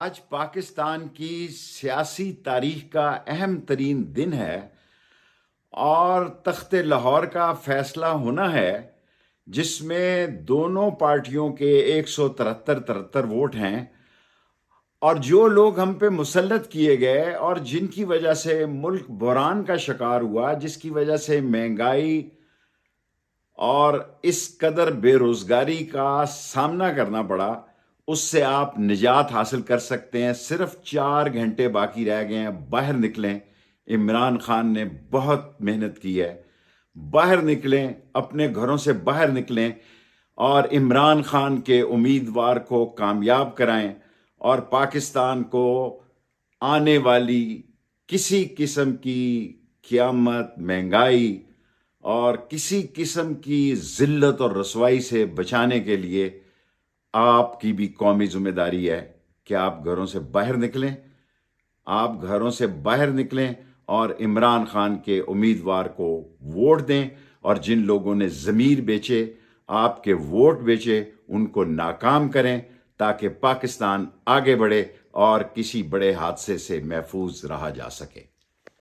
आज पाकिस्तान की सियासी तारीख का अहम तरीन दिन है और तख्ते लाहौर का फैसला होना है, जिसमें दोनों पार्टियों के 173 वोट हैं। और जो लोग हम पे मुसल्लत किए गए और जिनकी वजह से मुल्क बुहरान का शिकार हुआ, जिसकी वजह से महंगाई और इस कदर बेरोजगारी का सामना करना पड़ा, उससे आप निजात हासिल कर सकते हैं। सिर्फ 4 घंटे बाकी रह गए हैं, बाहर निकलें। इमरान खान ने बहुत मेहनत की है, बाहर निकलें, अपने घरों से बाहर निकलें और इमरान खान के उम्मीदवार को कामयाब कराएं और पाकिस्तान को आने वाली किसी किस्म की क़यामत, महंगाई और किसी किस्म की जिल्लत और रसवाई से बचाने के लिए आपकी भी कौमी जिम्मेदारी है कि आप घरों से बाहर निकलें। आप घरों से बाहर निकलें और इमरान खान के उम्मीदवार को वोट दें। और जिन लोगों ने ज़मीर बेचे, आपके वोट बेचे, उनको नाकाम करें ताकि पाकिस्तान आगे बढ़े और किसी बड़े हादसे से महफूज रहा जा सके।